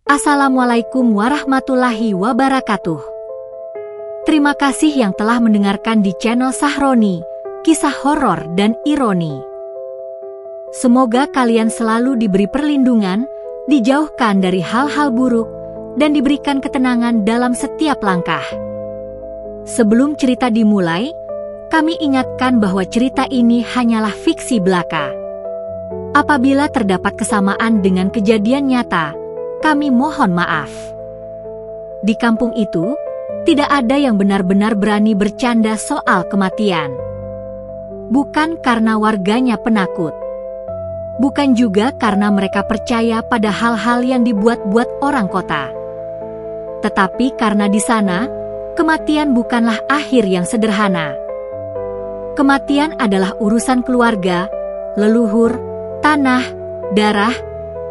Assalamualaikum warahmatullahi wabarakatuh. Terima kasih yang telah mendengarkan di channel Sahroni, kisah horor dan ironi. Semoga kalian selalu diberi perlindungan, dijauhkan dari hal-hal buruk, dan diberikan ketenangan dalam setiap langkah. Sebelum cerita dimulai, kami ingatkan bahwa cerita ini hanyalah fiksi belaka. Apabila terdapat kesamaan dengan kejadian nyata, kami mohon maaf. Di kampung itu, tidak ada yang benar-benar berani bercanda soal kematian. Bukan karena warganya penakut. Bukan juga karena mereka percaya pada hal-hal yang dibuat-buat orang kota. Tetapi karena di sana, kematian bukanlah akhir yang sederhana. Kematian adalah urusan keluarga, leluhur, tanah, darah,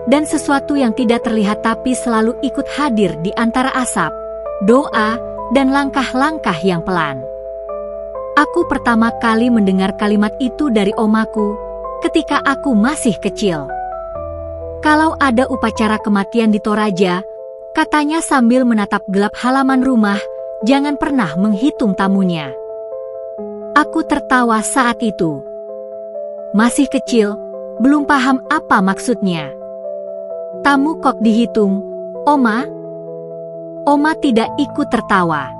dan sesuatu yang tidak terlihat tapi selalu ikut hadir di antara asap, doa, dan langkah-langkah yang pelan. Aku pertama kali mendengar kalimat itu dari omaku ketika aku masih kecil. Kalau ada upacara kematian di Toraja, katanya sambil menatap gelap halaman rumah, jangan pernah menghitung tamunya. Aku tertawa saat itu. Masih kecil, belum paham apa maksudnya. Tamu kok dihitung, Oma? Oma tidak ikut tertawa.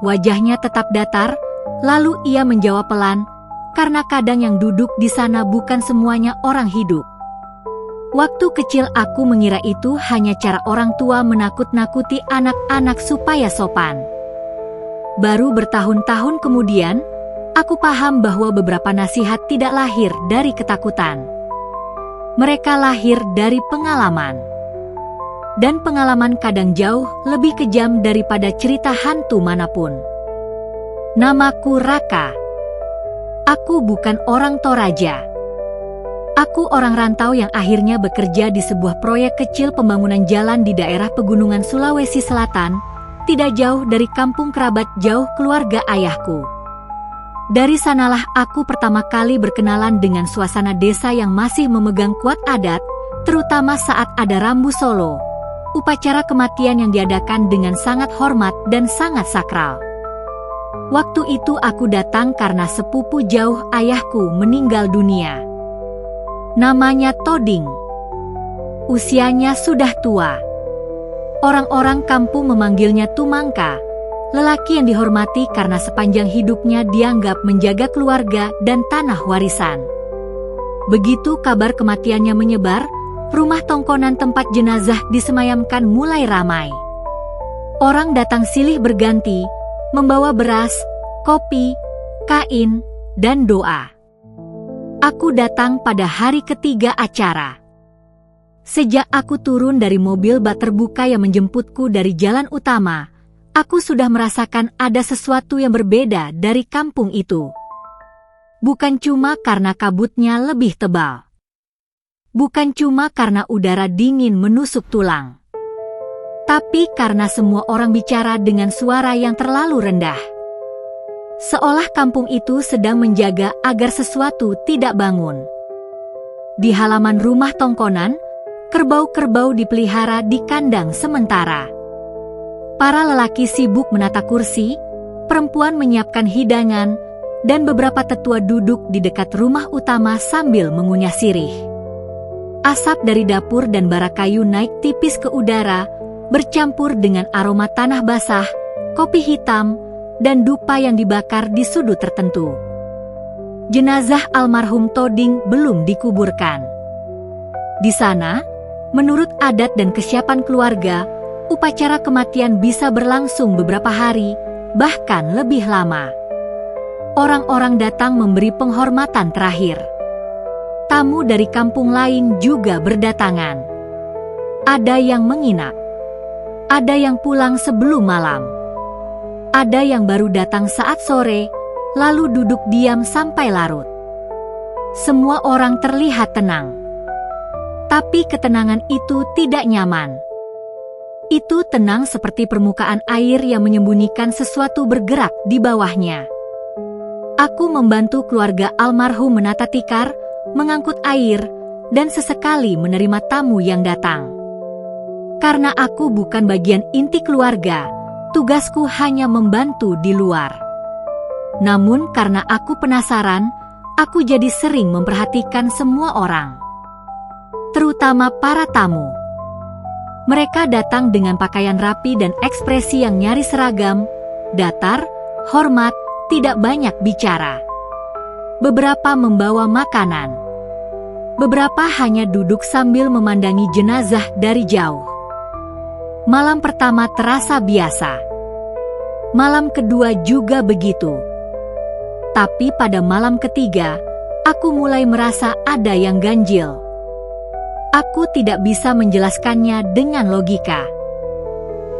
Wajahnya tetap datar, lalu ia menjawab pelan, karena kadang yang duduk di sana bukan semuanya orang hidup. Waktu kecil aku mengira itu hanya cara orang tua menakut-nakuti anak-anak supaya sopan. Baru bertahun-tahun kemudian, aku paham bahwa beberapa nasihat tidak lahir dari ketakutan. Mereka lahir dari pengalaman. Dan pengalaman kadang jauh lebih kejam daripada cerita hantu manapun. Namaku Raka. Aku bukan orang Toraja. Aku orang rantau yang akhirnya bekerja di sebuah proyek kecil pembangunan jalan di daerah pegunungan Sulawesi Selatan, tidak jauh dari kampung kerabat jauh keluarga ayahku. Dari sanalah aku pertama kali berkenalan dengan suasana desa yang masih memegang kuat adat, terutama saat ada Rambu Solo, upacara kematian yang diadakan dengan sangat hormat dan sangat sakral. Waktu itu aku datang karena sepupu jauh ayahku meninggal dunia. Namanya Toding. Usianya sudah tua. Orang-orang kampung memanggilnya Tumangka, lelaki yang dihormati karena sepanjang hidupnya dianggap menjaga keluarga dan tanah warisan. Begitu kabar kematiannya menyebar, rumah tongkonan tempat jenazah disemayamkan mulai ramai. Orang datang silih berganti, membawa beras, kopi, kain, dan doa. Aku datang pada hari ketiga acara. Sejak aku turun dari mobil bak terbuka yang menjemputku dari jalan utama, aku sudah merasakan ada sesuatu yang berbeda dari kampung itu. Bukan cuma karena kabutnya lebih tebal. Bukan cuma karena udara dingin menusuk tulang. Tapi karena semua orang bicara dengan suara yang terlalu rendah. Seolah kampung itu sedang menjaga agar sesuatu tidak bangun. Di halaman rumah tongkonan, kerbau-kerbau dipelihara di kandang sementara. Para lelaki sibuk menata kursi, perempuan menyiapkan hidangan, dan beberapa tetua duduk di dekat rumah utama sambil mengunyah sirih. Asap dari dapur dan bara kayu naik tipis ke udara, bercampur dengan aroma tanah basah, kopi hitam, dan dupa yang dibakar di sudut tertentu. Jenazah almarhum Toding belum dikuburkan. Di sana, menurut adat dan kesiapan keluarga, upacara kematian bisa berlangsung beberapa hari, bahkan lebih lama. Orang-orang datang memberi penghormatan terakhir. Tamu dari kampung lain juga berdatangan. Ada yang menginap. Ada yang pulang sebelum malam. Ada yang baru datang saat sore, lalu duduk diam sampai larut. Semua orang terlihat tenang. Tapi ketenangan itu tidak nyaman. Itu tenang seperti permukaan air yang menyembunyikan sesuatu bergerak di bawahnya. Aku membantu keluarga almarhum menata tikar, mengangkut air, dan sesekali menerima tamu yang datang. Karena aku bukan bagian inti keluarga, tugasku hanya membantu di luar. Namun karena aku penasaran, aku jadi sering memperhatikan semua orang, terutama para tamu. Mereka datang dengan pakaian rapi dan ekspresi yang nyaris seragam, datar, hormat, tidak banyak bicara. Beberapa membawa makanan. Beberapa hanya duduk sambil memandangi jenazah dari jauh. Malam pertama terasa biasa. Malam kedua juga begitu. Tapi pada malam ketiga, aku mulai merasa ada yang ganjil. Aku tidak bisa menjelaskannya dengan logika.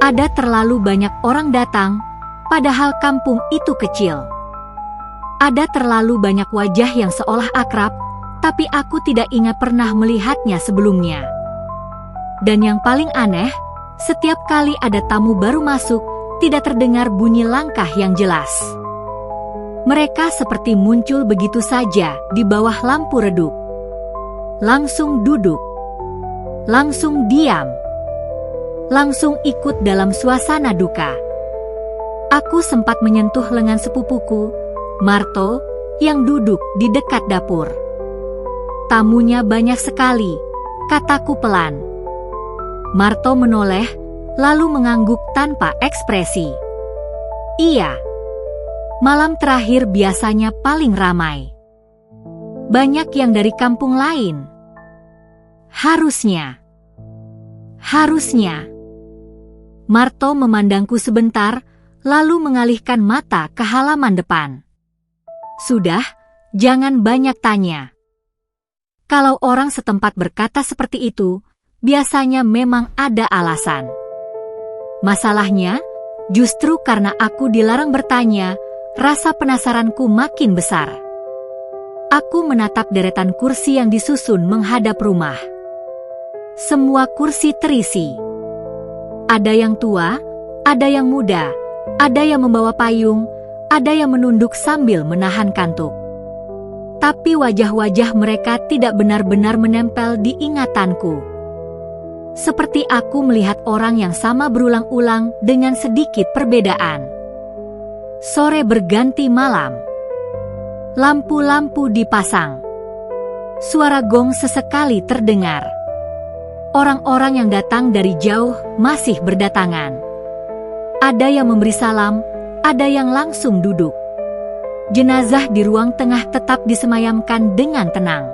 Ada terlalu banyak orang datang, padahal kampung itu kecil. Ada terlalu banyak wajah yang seolah akrab, tapi aku tidak ingat pernah melihatnya sebelumnya. Dan yang paling aneh, setiap kali ada tamu baru masuk, tidak terdengar bunyi langkah yang jelas. Mereka seperti muncul begitu saja di bawah lampu redup. Langsung duduk. Langsung diam. Langsung ikut dalam suasana duka. Aku sempat menyentuh lengan sepupuku, Marto, yang duduk di dekat dapur. Tamunya banyak sekali, kataku pelan. Marto menoleh, lalu mengangguk tanpa ekspresi. Iya. Malam terakhir biasanya paling ramai. Banyak yang dari kampung lain. Harusnya. Marto memandangku sebentar, lalu mengalihkan mata ke halaman depan. Sudah, jangan banyak tanya. Kalau orang setempat berkata seperti itu, biasanya memang ada alasan. Masalahnya, justru karena aku dilarang bertanya, rasa penasaranku makin besar. Aku menatap deretan kursi yang disusun menghadap rumah. Semua kursi terisi. Ada yang tua, ada yang muda, ada yang membawa payung, ada yang menunduk sambil menahan kantuk. Tapi wajah-wajah mereka tidak benar-benar menempel di ingatanku. Seperti aku melihat orang yang sama berulang-ulang dengan sedikit perbedaan. Sore berganti malam. Lampu-lampu dipasang. Suara gong sesekali terdengar. Orang-orang yang datang dari jauh masih berdatangan. Ada yang memberi salam, ada yang langsung duduk. Jenazah di ruang tengah tetap disemayamkan dengan tenang.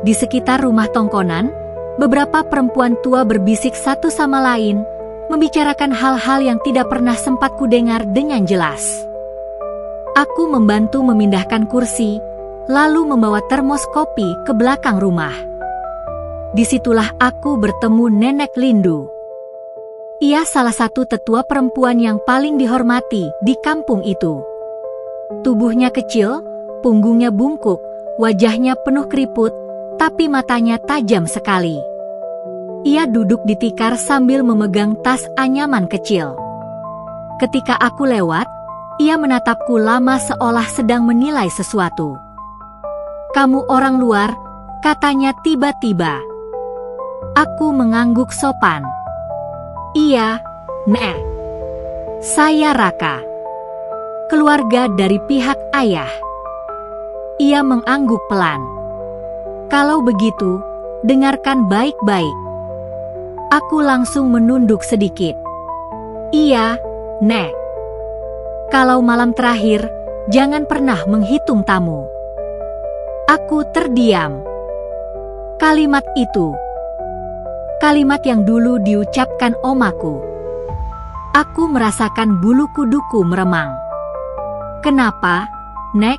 Di sekitar rumah tongkonan, beberapa perempuan tua berbisik satu sama lain, membicarakan hal-hal yang tidak pernah sempat kudengar dengan jelas. Aku membantu memindahkan kursi, lalu membawa termos kopi ke belakang rumah. Disitulah aku bertemu Nenek Lindu. Ia salah satu tetua perempuan yang paling dihormati di kampung itu. Tubuhnya kecil, punggungnya bungkuk, wajahnya penuh keriput, tapi matanya tajam sekali. Ia duduk di tikar sambil memegang tas anyaman kecil. Ketika aku lewat, ia menatapku lama seolah sedang menilai sesuatu. "Kamu orang luar," katanya tiba-tiba. Aku mengangguk sopan. "Iya, Nek. Saya Raka. Keluarga dari pihak ayah." Ia mengangguk pelan. "Kalau begitu, dengarkan baik-baik." Aku langsung menunduk sedikit. "Iya, Nek. Kalau malam terakhir, jangan pernah menghitung tamu." Aku terdiam. Kalimat itu, kalimat yang dulu diucapkan omaku. Aku merasakan bulu kuduku meremang. "Kenapa, Nek?"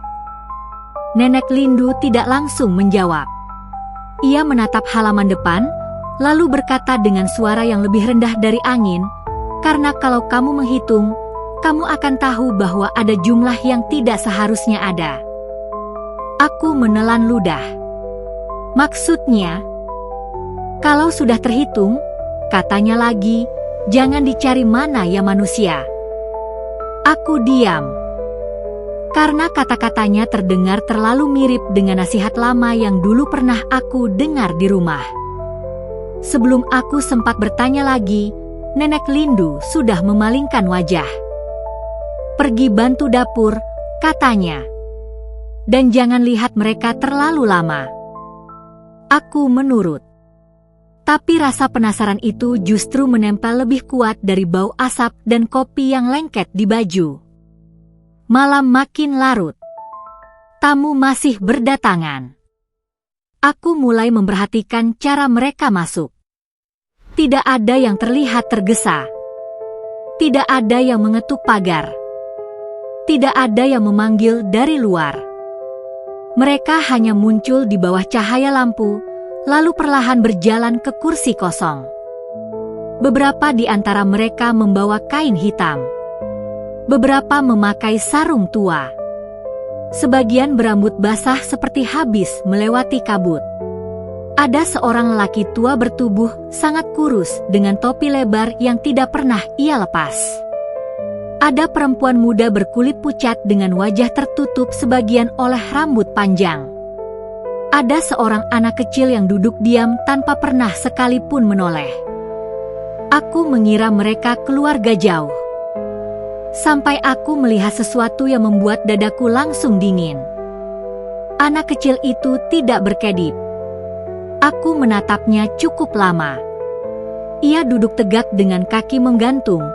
Nenek Lindu tidak langsung menjawab. Ia menatap halaman depan, lalu berkata dengan suara yang lebih rendah dari angin, "Karena kalau kamu menghitung, kamu akan tahu bahwa ada jumlah yang tidak seharusnya ada." Aku menelan ludah. "Maksudnya?" "Kalau sudah terhitung," katanya lagi, "jangan dicari mana ya manusia." Aku diam. Karena kata-katanya terdengar terlalu mirip dengan nasihat lama yang dulu pernah aku dengar di rumah. Sebelum aku sempat bertanya lagi, Nenek Lindu sudah memalingkan wajah. "Pergi bantu dapur," katanya. "Dan jangan lihat mereka terlalu lama." Aku menurut. Tapi rasa penasaran itu justru menempel lebih kuat dari bau asap dan kopi yang lengket di baju. Malam makin larut. Tamu masih berdatangan. Aku mulai memperhatikan cara mereka masuk. Tidak ada yang terlihat tergesa. Tidak ada yang mengetuk pagar. Tidak ada yang memanggil dari luar. Mereka hanya muncul di bawah cahaya lampu, lalu perlahan berjalan ke kursi kosong. Beberapa di antara mereka membawa kain hitam. Beberapa memakai sarung tua. Sebagian berambut basah seperti habis melewati kabut. Ada seorang lelaki tua bertubuh sangat kurus dengan topi lebar yang tidak pernah ia lepas. Ada perempuan muda berkulit pucat dengan wajah tertutup sebagian oleh rambut panjang. Ada seorang anak kecil yang duduk diam tanpa pernah sekalipun menoleh. Aku mengira mereka keluarga jauh. Sampai aku melihat sesuatu yang membuat dadaku langsung dingin. Anak kecil itu tidak berkedip. Aku menatapnya cukup lama. Ia duduk tegak dengan kaki menggantung,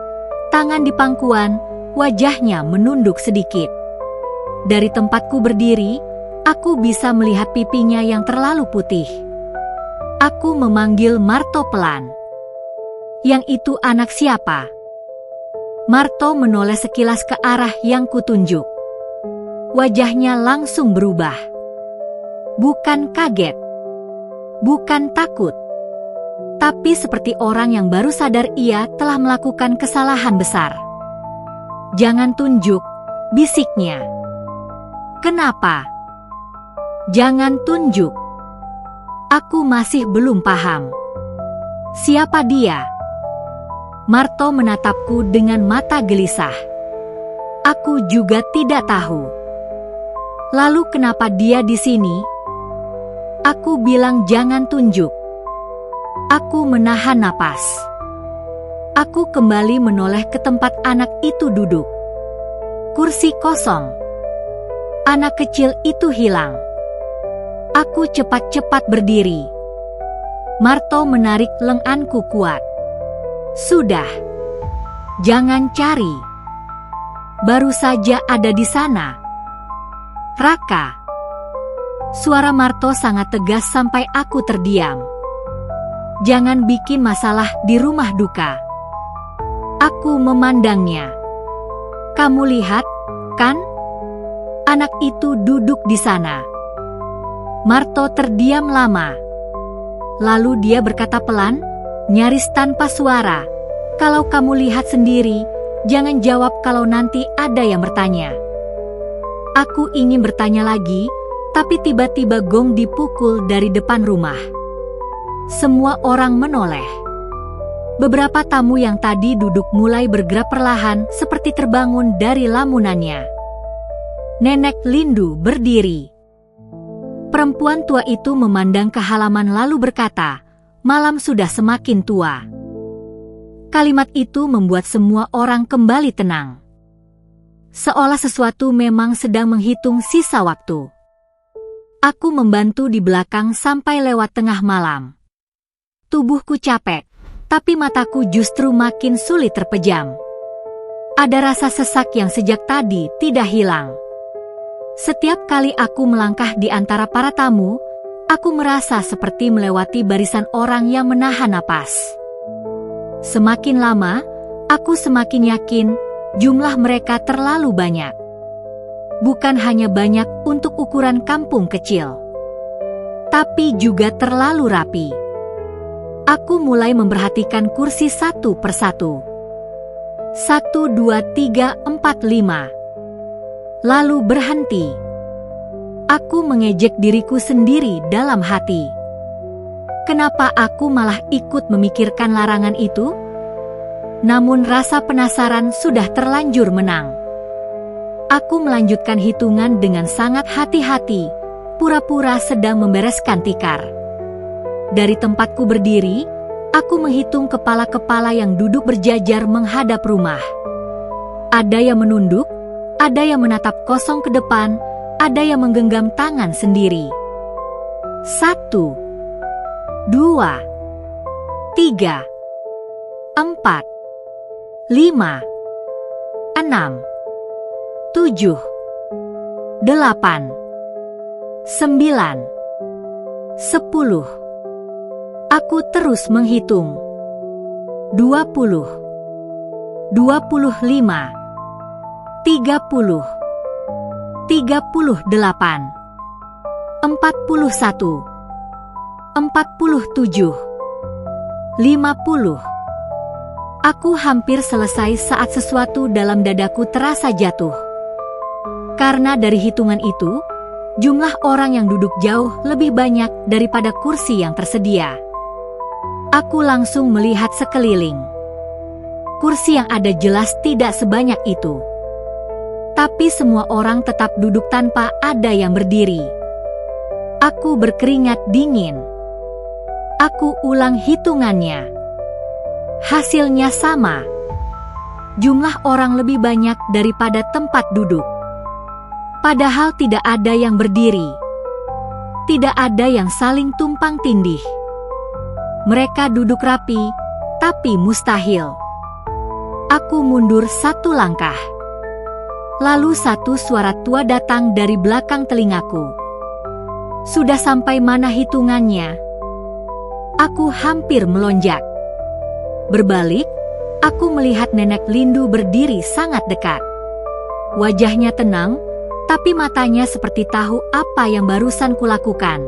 tangan di pangkuan, wajahnya menunduk sedikit. Dari tempatku berdiri, aku bisa melihat pipinya yang terlalu putih. Aku memanggil Marto pelan. "Yang itu anak siapa?" Marto menoleh sekilas ke arah yang kutunjuk. Wajahnya langsung berubah. Bukan kaget, bukan takut, tapi seperti orang yang baru sadar ia telah melakukan kesalahan besar. "Jangan tunjuk," bisiknya. "Kenapa?" "Jangan tunjuk." Aku masih belum paham. "Siapa dia?" Marto menatapku dengan mata gelisah. Aku juga tidak tahu. "Lalu kenapa dia di sini?" Aku bilang jangan tunjuk. Aku menahan napas. Aku kembali menoleh ke tempat anak itu duduk. Kursi kosong. Anak kecil itu hilang. Aku cepat-cepat berdiri. Marto menarik lenganku kuat. "Sudah. Jangan cari. Baru saja ada di sana." "Raka." Suara Marto sangat tegas sampai aku terdiam. "Jangan bikin masalah di rumah duka." Aku memandangnya. "Kamu lihat, kan? Anak itu duduk di sana." Marto terdiam lama. Lalu dia berkata pelan, nyaris tanpa suara, "Kalau kamu lihat sendiri, jangan jawab kalau nanti ada yang bertanya." Aku ingin bertanya lagi, tapi tiba-tiba gong dipukul dari depan rumah. Semua orang menoleh. Beberapa tamu yang tadi duduk mulai bergerak perlahan seperti terbangun dari lamunannya. Nenek Lindu berdiri. Perempuan tua itu memandang ke halaman lalu berkata, "Malam sudah semakin tua." Kalimat itu membuat semua orang kembali tenang. Seolah sesuatu memang sedang menghitung sisa waktu. Aku membantu di belakang sampai lewat tengah malam. Tubuhku capek, tapi mataku justru makin sulit terpejam. Ada rasa sesak yang sejak tadi tidak hilang. Setiap kali aku melangkah di antara para tamu, aku merasa seperti melewati barisan orang yang menahan napas. Semakin lama, aku semakin yakin jumlah mereka terlalu banyak. Bukan hanya banyak untuk ukuran kampung kecil, tapi juga terlalu rapi. Aku mulai memperhatikan kursi satu persatu. 1, 2, 3, 4, 5. Lalu berhenti. Aku mengejek diriku sendiri dalam hati. Kenapa aku malah ikut memikirkan larangan itu? Namun rasa penasaran sudah terlanjur menang. Aku melanjutkan hitungan dengan sangat hati-hati, pura-pura sedang membereskan tikar. Dari tempatku berdiri, Aku menghitung kepala-kepala yang duduk berjajar menghadap rumah. Ada yang menunduk, ada yang menatap kosong ke depan, ada yang menggenggam tangan sendiri. 1, 2, 3, 4, 5, 6, 7, 8, 9, 10. Aku terus menghitung. 20, 25, 30, 38, 41, 47, 50. Aku hampir selesai saat sesuatu dalam dadaku terasa jatuh. Karena dari hitungan itu, jumlah orang yang duduk jauh lebih banyak daripada kursi yang tersedia. Aku langsung melihat sekeliling. Kursi yang ada jelas tidak sebanyak itu. Tapi semua orang tetap duduk tanpa ada yang berdiri. Aku berkeringat dingin. Aku ulang hitungannya. Hasilnya sama. Jumlah orang lebih banyak daripada tempat duduk. Padahal tidak ada yang berdiri. Tidak ada yang saling tumpang tindih. Mereka duduk rapi, tapi mustahil. Aku mundur 1 langkah. Lalu satu suara tua datang dari belakang telingaku. Sudah sampai mana hitungannya? Aku hampir melonjak. Berbalik, aku melihat Nenek Lindu berdiri sangat dekat. Wajahnya tenang, tapi matanya seperti tahu apa yang barusan kulakukan.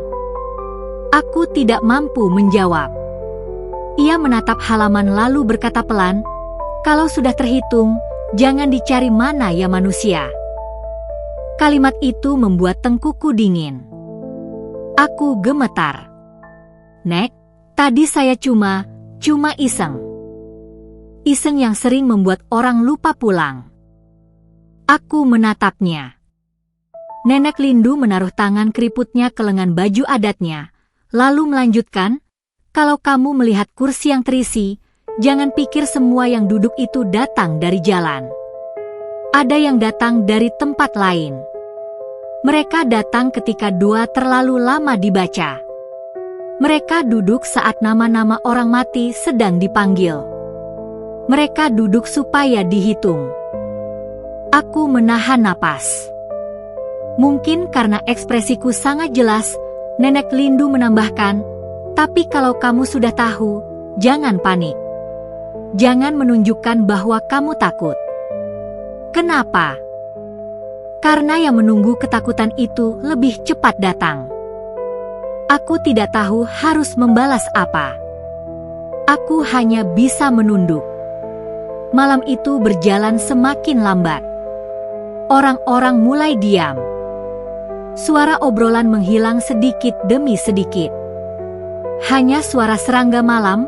Aku tidak mampu menjawab. Ia menatap halaman lalu berkata pelan, "Kalau sudah terhitung, jangan dicari mana ya manusia." Kalimat itu membuat tengkuku dingin. Aku gemetar. "Nek, tadi saya cuma iseng." Iseng yang sering membuat orang lupa pulang. Aku menatapnya. Nenek Lindu menaruh tangan keriputnya ke lengan baju adatnya, lalu melanjutkan, "Kalau kamu melihat kursi yang terisi, jangan pikir semua yang duduk itu datang dari jalan. Ada yang datang dari tempat lain. Mereka datang ketika doa terlalu lama dibaca. Mereka duduk saat nama-nama orang mati sedang dipanggil. Mereka duduk supaya dihitung." Aku menahan napas. Mungkin karena ekspresiku sangat jelas, Nenek Lindu menambahkan, "Tapi kalau kamu sudah tahu, jangan panik. Jangan menunjukkan bahwa kamu takut." Kenapa? Karena yang menunggu ketakutan itu lebih cepat datang. Aku tidak tahu harus membalas apa. Aku hanya bisa menunduk. Malam itu berjalan semakin lambat. Orang-orang mulai diam. Suara obrolan menghilang sedikit demi sedikit. Hanya suara serangga malam,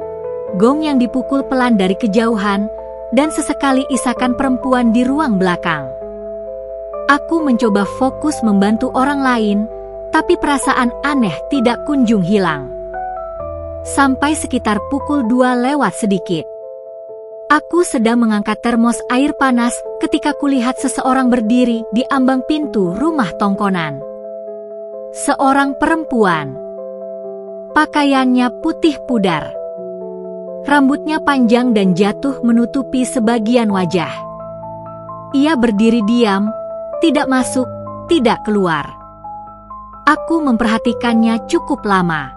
gong yang dipukul pelan dari kejauhan, dan sesekali isakan perempuan di ruang belakang. Aku mencoba fokus membantu orang lain, tapi perasaan aneh tidak kunjung hilang. Sampai sekitar pukul 2 lewat sedikit. Aku sedang mengangkat termos air panas ketika kulihat seseorang berdiri di ambang pintu rumah tongkonan. Seorang perempuan. Pakaiannya putih pudar. Rambutnya panjang dan jatuh menutupi sebagian wajah. Ia berdiri diam, tidak masuk, tidak keluar. Aku memperhatikannya cukup lama.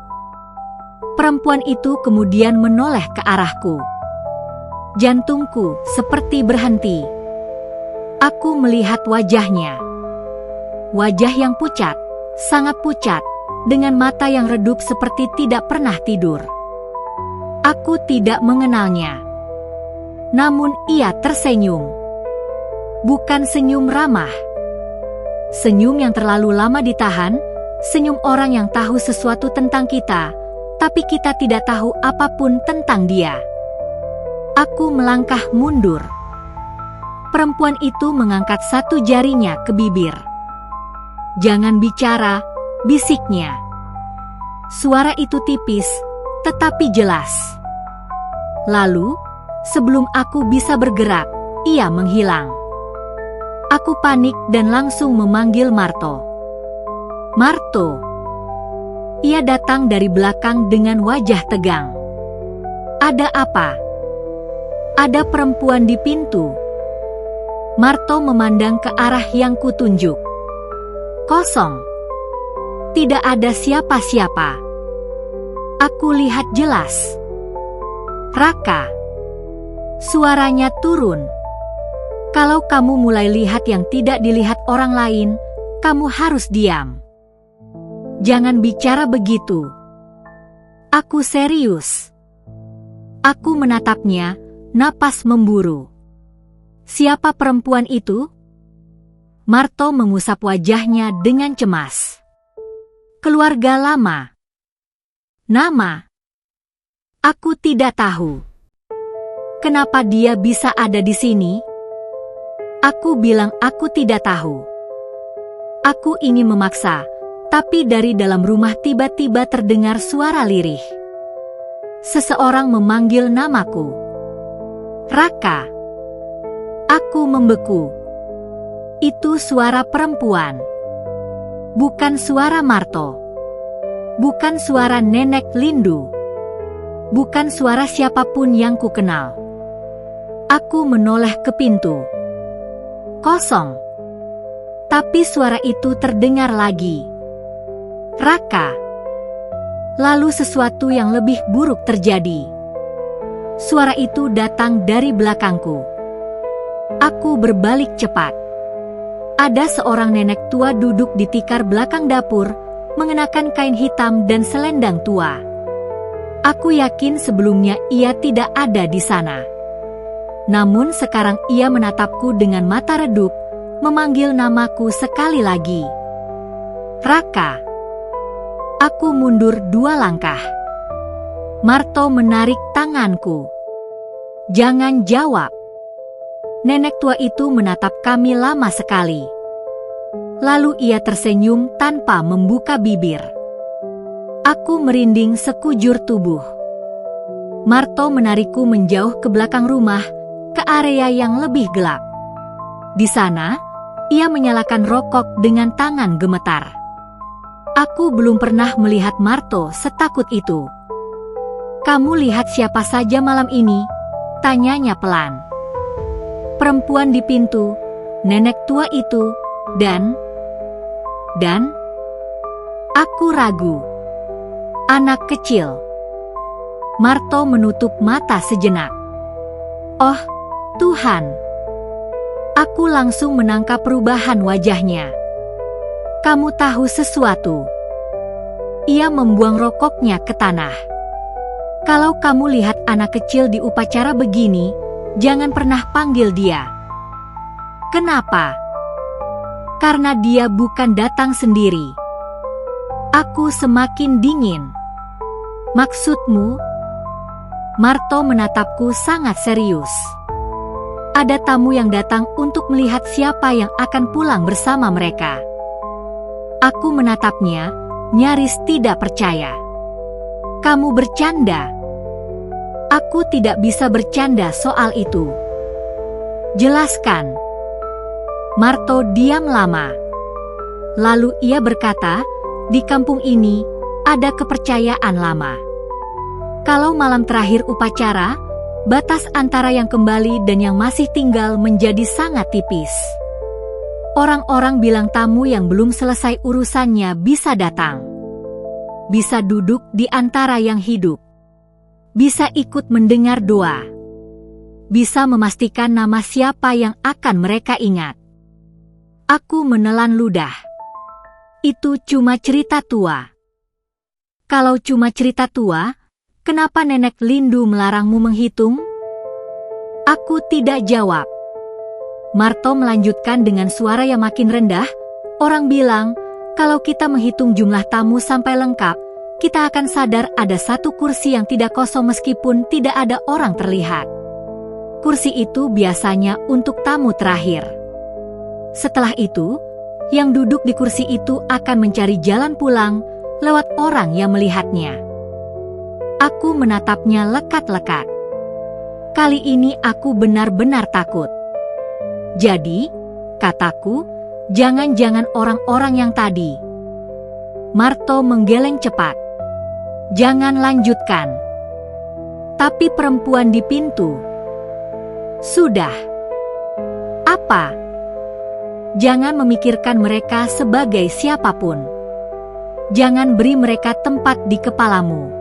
Perempuan itu kemudian menoleh ke arahku. Jantungku seperti berhenti. Aku melihat wajahnya. Wajah yang pucat, sangat pucat, dengan mata yang redup seperti tidak pernah tidur. Aku tidak mengenalnya. Namun ia tersenyum. Bukan senyum ramah. Senyum yang terlalu lama ditahan, senyum orang yang tahu sesuatu tentang kita, tapi kita tidak tahu apapun tentang dia. Aku melangkah mundur. Perempuan itu mengangkat satu jarinya ke bibir. "Jangan bicara," bisiknya. Suara itu tipis, tetapi jelas. Lalu, sebelum aku bisa bergerak, ia menghilang. Aku panik dan langsung memanggil Marto. Marto. Ia datang dari belakang dengan wajah tegang. Ada apa? Ada perempuan di pintu. Marto memandang ke arah yang kutunjuk. Kosong. Tidak ada siapa-siapa. Aku lihat jelas. Raka. Suaranya turun. Kalau kamu mulai lihat yang tidak dilihat orang lain, kamu harus diam. Jangan bicara begitu. Aku serius. Aku menatapnya, napas memburu. Siapa perempuan itu? Marto mengusap wajahnya dengan cemas. Keluarga lama. Nama? Aku tidak tahu. Kenapa dia bisa ada di sini? Aku bilang aku tidak tahu. Aku ingin memaksa, tapi dari dalam rumah tiba-tiba terdengar suara lirih. Seseorang memanggil namaku. Raka. Aku membeku. Itu suara perempuan. Bukan suara Marto. Bukan suara Nenek Lindu. Bukan suara siapapun yang kukenal. Aku menoleh ke pintu. Kosong. Tapi suara itu terdengar lagi. Raka. Lalu sesuatu yang lebih buruk terjadi. Suara itu datang dari belakangku. Aku berbalik cepat. Ada seorang nenek tua duduk di tikar belakang dapur, mengenakan kain hitam dan selendang tua. Aku yakin sebelumnya ia tidak ada di sana. Namun sekarang ia menatapku dengan mata redup, memanggil namaku sekali lagi. Raka. Aku mundur 2 langkah. Marto menarik tanganku. Jangan jawab. Nenek tua itu menatap kami lama sekali. Lalu ia tersenyum tanpa membuka bibir. Aku merinding sekujur tubuh. Marto menarikku menjauh ke belakang rumah, ke area yang lebih gelap. Di sana, ia menyalakan rokok dengan tangan gemetar. Aku belum pernah melihat Marto setakut itu. Kamu lihat siapa saja malam ini? Tanyanya pelan. Perempuan di pintu, nenek tua itu, dan aku ragu. Anak kecil. Marto menutup mata sejenak. Oh, Tuhan. Aku langsung menangkap perubahan wajahnya. Kamu tahu sesuatu. Ia membuang rokoknya ke tanah. Kalau kamu lihat anak kecil di upacara begini, jangan pernah panggil dia. Kenapa? Karena dia bukan datang sendiri. Aku semakin dingin. Maksudmu? Marto menatapku sangat serius. Ada tamu yang datang untuk melihat siapa yang akan pulang bersama mereka. Aku menatapnya, nyaris tidak percaya. Kamu bercanda? Aku tidak bisa bercanda soal itu. Jelaskan. Marto diam lama. Lalu ia berkata, di kampung ini ada kepercayaan lama. Kalau malam terakhir upacara, batas antara yang kembali dan yang masih tinggal menjadi sangat tipis. Orang-orang bilang tamu yang belum selesai urusannya bisa datang. Bisa duduk di antara yang hidup. Bisa ikut mendengar doa. Bisa memastikan nama siapa yang akan mereka ingat. Aku menelan ludah. Itu cuma cerita tua. Kalau cuma cerita tua, kenapa Nenek Lindu melarangmu menghitung? Aku tidak jawab. Marto melanjutkan dengan suara yang makin rendah. Orang bilang, kalau kita menghitung jumlah tamu sampai lengkap, kita akan sadar ada satu kursi yang tidak kosong meskipun tidak ada orang terlihat. Kursi itu biasanya untuk tamu terakhir. Setelah itu, yang duduk di kursi itu akan mencari jalan pulang lewat orang yang melihatnya. Aku menatapnya lekat-lekat. Kali ini aku benar-benar takut. Jadi, kataku, jangan-jangan orang-orang yang tadi. Marto menggeleng cepat. Jangan lanjutkan. Tapi perempuan di pintu. Sudah. Apa? Jangan memikirkan mereka sebagai siapapun. Jangan beri mereka tempat di kepalamu.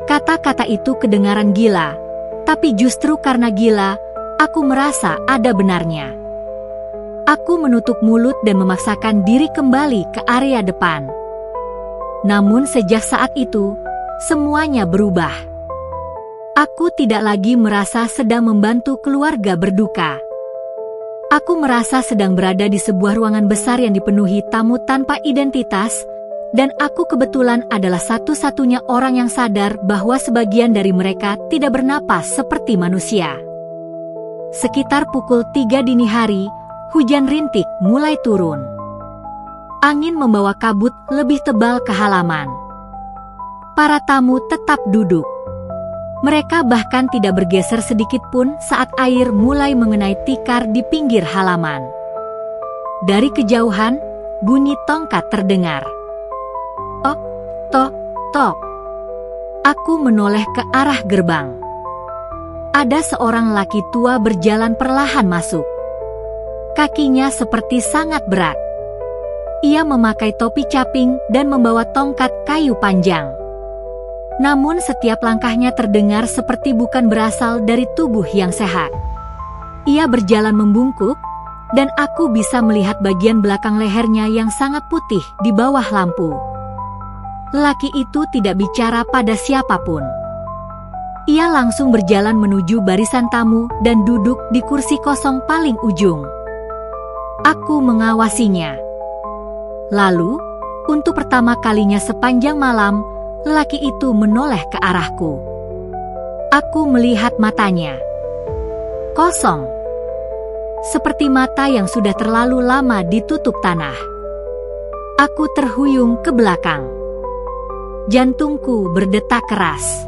Kata-kata itu kedengaran gila, tapi justru karena gila, aku merasa ada benarnya. Aku menutup mulut dan memaksakan diri kembali ke area depan. Namun sejak saat itu, semuanya berubah. Aku tidak lagi merasa sedang membantu keluarga berduka. Aku merasa sedang berada di sebuah ruangan besar yang dipenuhi tamu tanpa identitas, dan aku kebetulan adalah satu-satunya orang yang sadar bahwa sebagian dari mereka tidak bernapas seperti manusia. Sekitar pukul 3 dini hari, hujan rintik mulai turun. Angin membawa kabut lebih tebal ke halaman. Para tamu tetap duduk. Mereka bahkan tidak bergeser sedikit pun saat air mulai mengenai tikar di pinggir halaman. Dari kejauhan, bunyi tongkat terdengar. "Ok, tok, tok." Aku menoleh ke arah gerbang. Ada seorang laki tua berjalan perlahan masuk. Kakinya seperti sangat berat. Ia memakai topi caping dan membawa tongkat kayu panjang. Namun setiap langkahnya terdengar seperti bukan berasal dari tubuh yang sehat. Ia berjalan membungkuk, dan aku bisa melihat bagian belakang lehernya yang sangat putih di bawah lampu. Lelaki itu tidak bicara pada siapapun. Ia langsung berjalan menuju barisan tamu dan duduk di kursi kosong paling ujung. Aku mengawasinya. Lalu, untuk pertama kalinya sepanjang malam, lelaki itu menoleh ke arahku. Aku melihat matanya. Kosong. Seperti mata yang sudah terlalu lama ditutup tanah. Aku terhuyung ke belakang. Jantungku berdetak keras.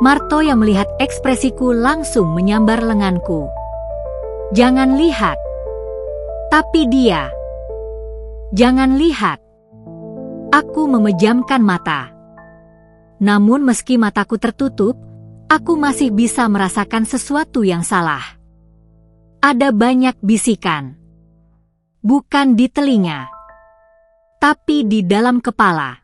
Marto yang melihat ekspresiku langsung menyambar lenganku. Jangan lihat. Tapi dia. Jangan lihat. Aku memejamkan mata. Namun meski mataku tertutup, aku masih bisa merasakan sesuatu yang salah. Ada banyak bisikan. Bukan di telinga, tapi di dalam kepala.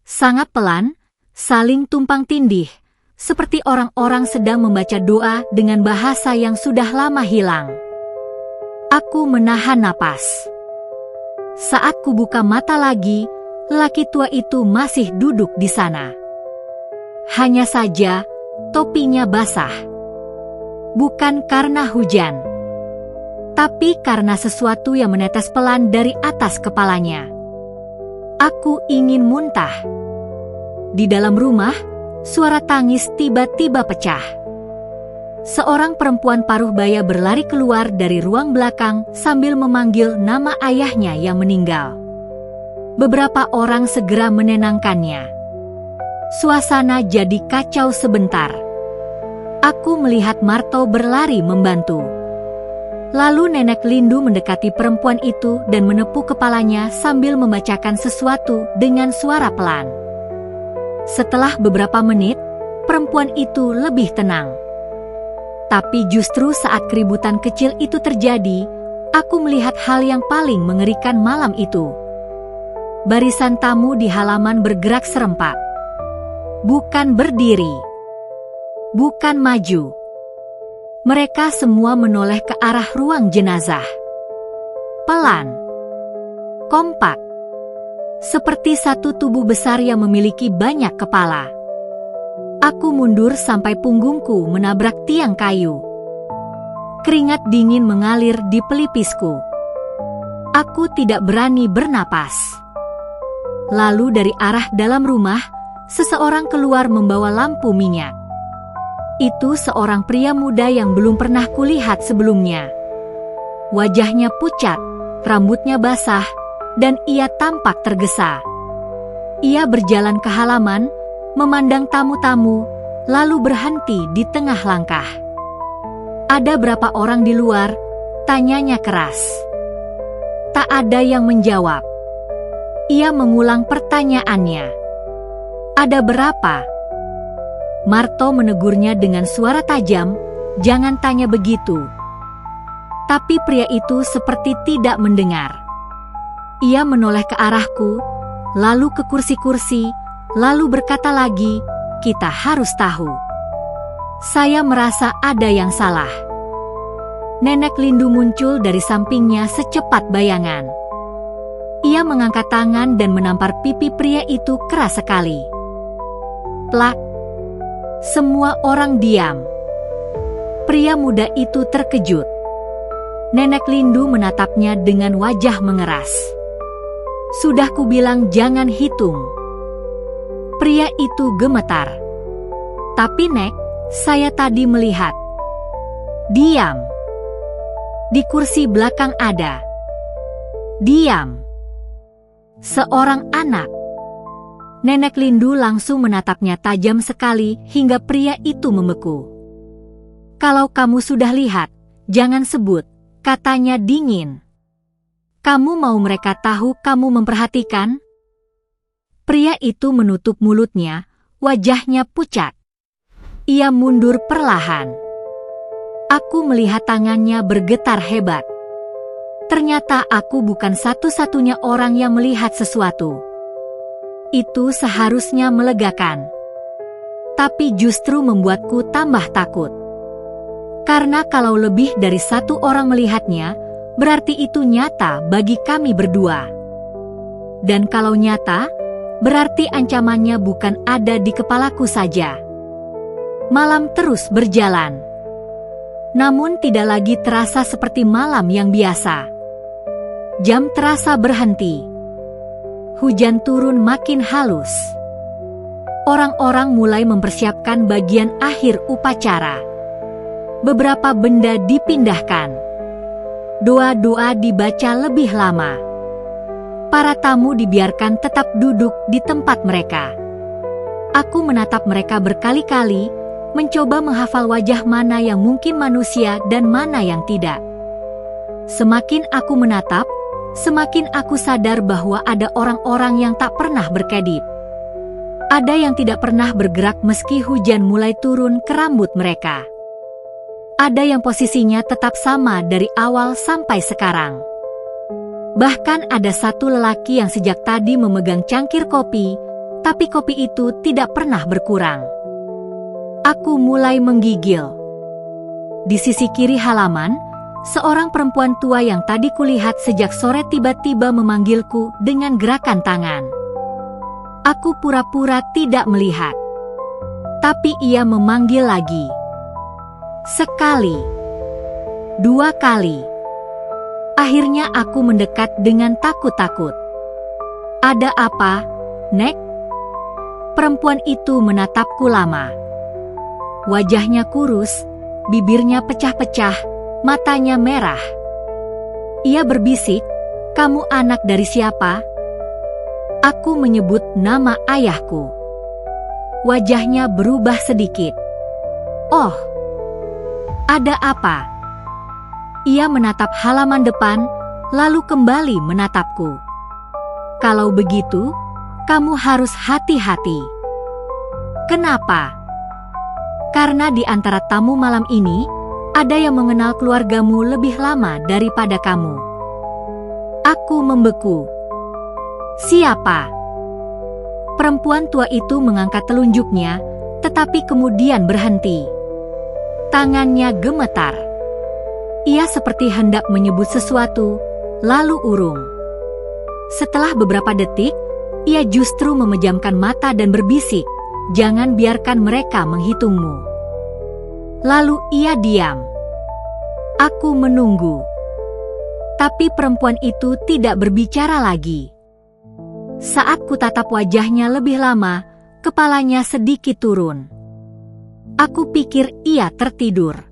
Sangat pelan, saling tumpang tindih, seperti orang-orang sedang membaca doa dengan bahasa yang sudah lama hilang. Aku menahan napas. Saat kubuka mata lagi, lelaki tua itu masih duduk di sana. Hanya saja, topinya basah. Bukan karena hujan, tapi karena sesuatu yang menetes pelan dari atas kepalanya. Aku ingin muntah. Di dalam rumah, suara tangis tiba-tiba pecah. Seorang perempuan paruh baya berlari keluar dari ruang belakang sambil memanggil nama ayahnya yang meninggal. Beberapa orang segera menenangkannya. Suasana jadi kacau sebentar. Aku melihat Marto berlari membantu. Lalu Nenek Lindu mendekati perempuan itu dan menepuk kepalanya sambil membacakan sesuatu dengan suara pelan. Setelah beberapa menit, perempuan itu lebih tenang. Tapi justru saat keributan kecil itu terjadi, aku melihat hal yang paling mengerikan malam itu. Barisan tamu di halaman bergerak serempak. Bukan berdiri. Bukan maju. Mereka semua menoleh ke arah ruang jenazah. Pelan. Kompak. Seperti satu tubuh besar yang memiliki banyak kepala. Aku mundur sampai punggungku menabrak tiang kayu. Keringat dingin mengalir di pelipisku. Aku tidak berani bernapas. Lalu dari arah dalam rumah, seseorang keluar membawa lampu minyak. Itu seorang pria muda yang belum pernah kulihat sebelumnya. Wajahnya pucat, rambutnya basah, dan ia tampak tergesa. Ia berjalan ke halaman, memandang tamu-tamu, lalu berhenti di tengah langkah. "Ada berapa orang di luar?" tanyanya keras. Tak ada yang menjawab. Ia mengulang pertanyaannya. "Ada berapa?" Marto menegurnya dengan suara tajam, "Jangan tanya begitu." Tapi pria itu seperti tidak mendengar. Ia menoleh ke arahku, lalu ke kursi-kursi, lalu berkata lagi, "Kita harus tahu." Saya merasa ada yang salah. Nenek Lindu muncul dari sampingnya secepat bayangan. Ia mengangkat tangan dan menampar pipi pria itu keras sekali. Plak! Semua orang diam. Pria muda itu terkejut. Nenek Lindu menatapnya dengan wajah mengeras. "Sudah kubilang jangan hitung." Pria itu gemetar. "Tapi Nek, saya tadi melihat." "Diam. Di kursi belakang ada." "Diam. Seorang anak." Nenek Lindu langsung menatapnya tajam sekali hingga pria itu membeku. "Kalau kamu sudah lihat, jangan sebut," katanya dingin. "Kamu mau mereka tahu kamu memperhatikan?" Pria itu menutup mulutnya, wajahnya pucat. Ia mundur perlahan. Aku melihat tangannya bergetar hebat. Ternyata aku bukan satu-satunya orang yang melihat sesuatu. Itu seharusnya melegakan. Tapi justru membuatku tambah takut. Karena kalau lebih dari satu orang melihatnya, berarti itu nyata bagi kami berdua. Dan kalau nyata, berarti ancamannya bukan ada di kepalaku saja. Malam terus berjalan. Namun tidak lagi terasa seperti malam yang biasa. Jam terasa berhenti. Hujan turun makin halus. Orang-orang mulai mempersiapkan bagian akhir upacara. Beberapa benda dipindahkan. Doa-doa dibaca lebih lama. Para tamu dibiarkan tetap duduk di tempat mereka. Aku menatap mereka berkali-kali, mencoba menghafal wajah mana yang mungkin manusia dan mana yang tidak. Semakin aku menatap, semakin aku sadar bahwa ada orang-orang yang tak pernah berkedip. Ada yang tidak pernah bergerak meski hujan mulai turun ke rambut mereka. Ada yang posisinya tetap sama dari awal sampai sekarang. Bahkan ada satu lelaki yang sejak tadi memegang cangkir kopi, tapi kopi itu tidak pernah berkurang. Aku mulai menggigil. Di sisi kiri halaman, seorang perempuan tua yang tadi kulihat sejak sore tiba-tiba memanggilku dengan gerakan tangan. Aku pura-pura tidak melihat. Tapi ia memanggil lagi. Sekali. 2 kali. Akhirnya aku mendekat dengan takut-takut. "Ada apa, Nek?" Perempuan itu menatapku lama. Wajahnya kurus, bibirnya pecah-pecah, matanya merah. Ia berbisik, "Kamu anak dari siapa?" Aku menyebut nama ayahku. Wajahnya berubah sedikit. "Oh, ada apa?" Ia menatap halaman depan, lalu kembali menatapku. "Kalau begitu, kamu harus hati-hati." "Kenapa?" "Karena di antara tamu malam ini, ada yang mengenal keluargamu lebih lama daripada kamu." Aku membeku. "Siapa?" Perempuan tua itu mengangkat telunjuknya, tetapi kemudian berhenti. Tangannya gemetar. Ia seperti hendak menyebut sesuatu, lalu urung. Setelah beberapa detik, ia justru memejamkan mata dan berbisik, "Jangan biarkan mereka menghitungmu." Lalu ia diam. Aku menunggu. Tapi perempuan itu tidak berbicara lagi. Saat kutatap wajahnya lebih lama, kepalanya sedikit turun. Aku pikir ia tertidur.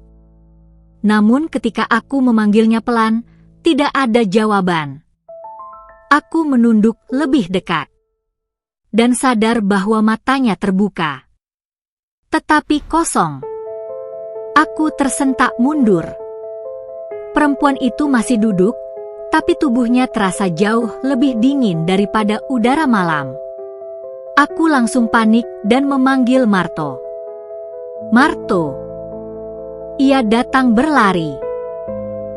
Namun ketika aku memanggilnya pelan, tidak ada jawaban. Aku menunduk lebih dekat. Dan sadar bahwa matanya terbuka. tetapi kosong. Aku tersentak mundur. Perempuan itu masih duduk, tapi tubuhnya terasa jauh lebih dingin daripada udara malam. Aku langsung panik dan memanggil Marto. Marto! Ia datang berlari.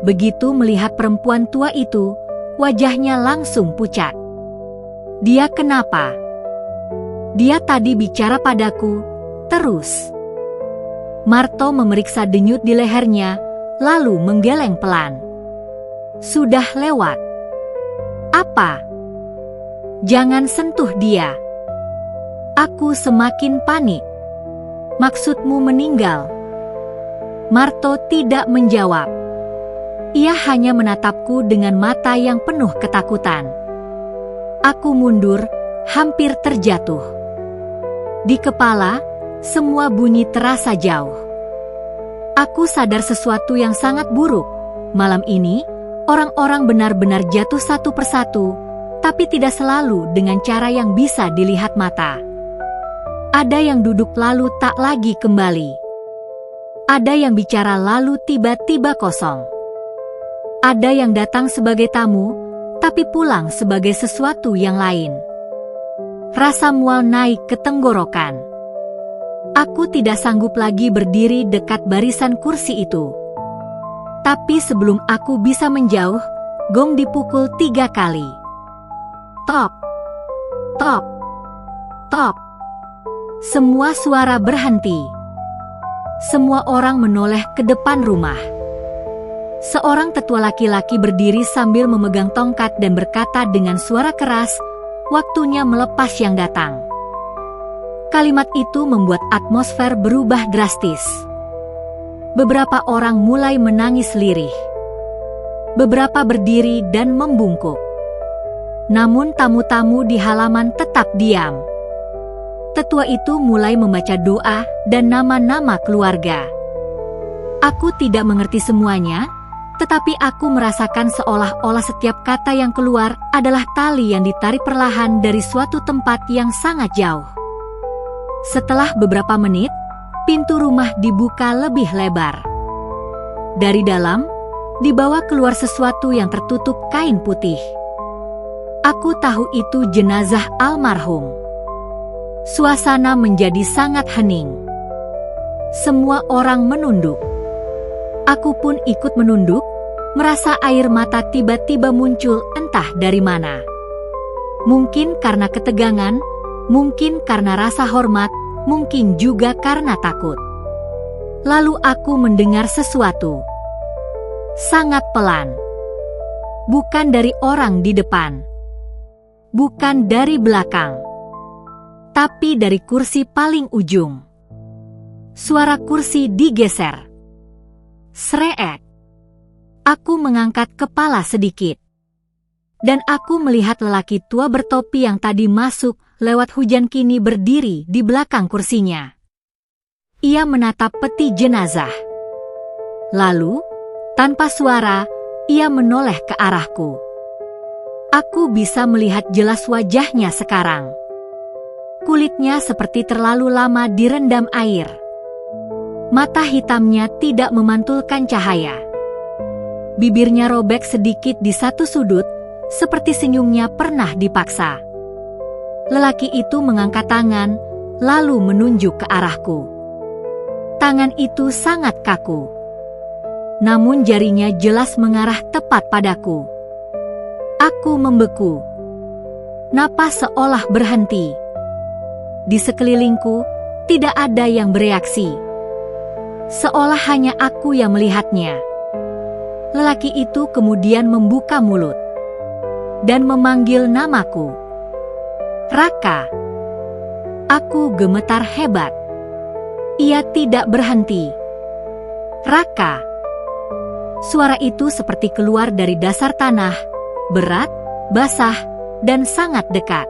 Begitu melihat perempuan tua itu, wajahnya langsung pucat. Dia kenapa? Dia tadi bicara padaku, terus. Marto memeriksa denyut di lehernya, lalu menggeleng pelan. Sudah lewat. Apa? Jangan sentuh dia. Aku semakin panik. Maksudmu meninggal? Marto tidak menjawab. Ia hanya menatapku dengan mata yang penuh ketakutan. Aku mundur, hampir terjatuh. Di kepala, semua bunyi terasa jauh. Aku sadar sesuatu yang sangat buruk. Malam ini, orang-orang benar-benar jatuh satu persatu, tapi tidak selalu dengan cara yang bisa dilihat mata. Ada yang duduk lalu tak lagi kembali. Ada yang bicara lalu tiba-tiba kosong. Ada yang datang sebagai tamu, tapi pulang sebagai sesuatu yang lain. Rasa mual naik ke tenggorokan. Aku tidak sanggup lagi berdiri dekat barisan kursi itu. Tapi sebelum aku bisa menjauh, gong dipukul 3 kali. Tok, tok, tok. Semua suara berhenti. Semua orang menoleh ke depan rumah. Seorang tetua laki-laki berdiri sambil memegang tongkat dan berkata dengan suara keras, "Waktunya melepas yang datang." Kalimat itu membuat atmosfer berubah drastis. Beberapa orang mulai menangis lirih. Beberapa berdiri dan membungkuk. Namun tamu-tamu di halaman tetap diam. Tetua itu mulai membaca doa dan nama-nama keluarga. Aku tidak mengerti semuanya, tetapi aku merasakan seolah-olah setiap kata yang keluar adalah tali yang ditarik perlahan dari suatu tempat yang sangat jauh. Setelah beberapa menit, pintu rumah dibuka lebih lebar. Dari dalam, dibawa keluar sesuatu yang tertutup kain putih. Aku tahu itu jenazah almarhum. Suasana menjadi sangat hening. Semua orang menunduk. Aku pun ikut menunduk, merasa air mata tiba-tiba muncul entah dari mana. Mungkin karena ketegangan, mungkin karena rasa hormat, mungkin juga karena takut. Lalu aku mendengar sesuatu. Sangat pelan. Bukan dari orang di depan. Bukan dari belakang. Tapi dari kursi paling ujung. Suara kursi digeser. Sreek. Aku mengangkat kepala sedikit. Dan aku melihat lelaki tua bertopi yang tadi masuk lewat hujan kini berdiri di belakang kursinya. Ia menatap peti jenazah. Lalu, tanpa suara, ia menoleh ke arahku. Aku bisa melihat jelas wajahnya sekarang. Kulitnya seperti terlalu lama direndam air. Mata hitamnya tidak memantulkan cahaya. Bibirnya robek sedikit di satu sudut, seperti senyumnya pernah dipaksa. Lelaki itu mengangkat tangan, lalu menunjuk ke arahku. Tangan itu sangat kaku. Namun jarinya jelas mengarah tepat padaku. Aku membeku. Napas seolah berhenti. Di sekelilingku, tidak ada yang bereaksi. Seolah hanya aku yang melihatnya. Lelaki itu kemudian membuka mulut dan memanggil namaku. Raka. Aku gemetar hebat. Ia tidak berhenti. Raka. Suara itu seperti keluar dari dasar tanah, berat, basah, dan sangat dekat.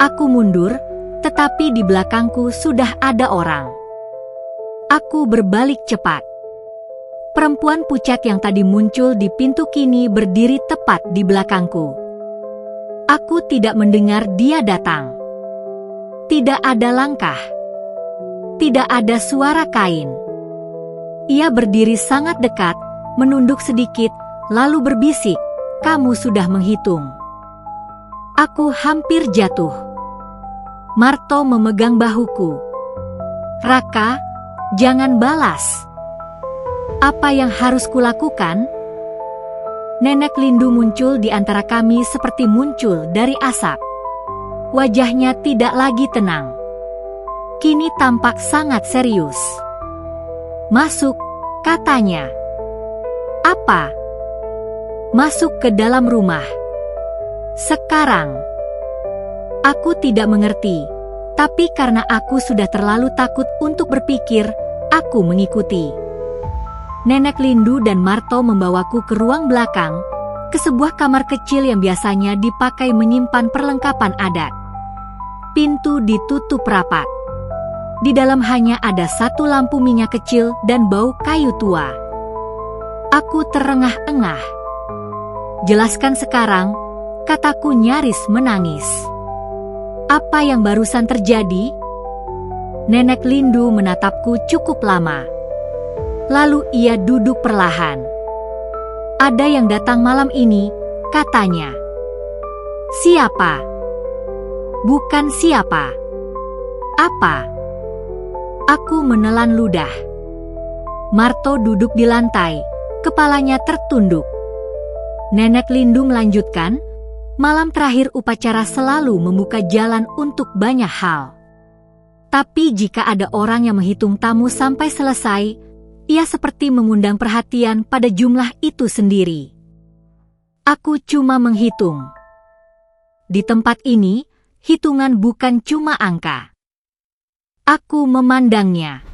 Aku mundur, tetapi di belakangku sudah ada orang. Aku berbalik cepat. Perempuan pucat yang tadi muncul di pintu kini berdiri tepat di belakangku. Aku tidak mendengar dia datang. Tidak ada langkah. Tidak ada suara kain. Ia berdiri sangat dekat, menunduk sedikit, lalu berbisik, "Kamu sudah menghitung." Aku hampir jatuh. Marto memegang bahuku. "Raka, jangan balas." "Apa yang harus kulakukan?" Nenek Lindu muncul di antara kami seperti muncul dari asap. Wajahnya tidak lagi tenang. Kini tampak sangat serius. "Masuk," katanya. "Apa?" "Masuk ke dalam rumah. Sekarang." Aku tidak mengerti, tapi karena aku sudah terlalu takut untuk berpikir, aku mengikuti. Nenek Lindu dan Marto membawaku ke ruang belakang, ke sebuah kamar kecil yang biasanya dipakai menyimpan perlengkapan adat. Pintu ditutup rapat. Di dalam hanya ada satu lampu minyak kecil dan bau kayu tua. Aku terengah-engah. "Jelaskan sekarang," kataku nyaris menangis. "Apa yang barusan terjadi?" Nenek Lindu menatapku cukup lama. Lalu ia duduk perlahan. "Ada yang datang malam ini," katanya. "Siapa?" "Bukan siapa." "Apa?" Aku menelan ludah. Marto duduk di lantai, kepalanya tertunduk. Nenek Lindu melanjutkan, "Malam terakhir upacara selalu membuka jalan untuk banyak hal. Tapi jika ada orang yang menghitung tamu sampai selesai, ia seperti mengundang perhatian pada jumlah itu sendiri. Aku cuma menghitung. Di tempat ini, hitungan bukan cuma angka. Aku memandangnya."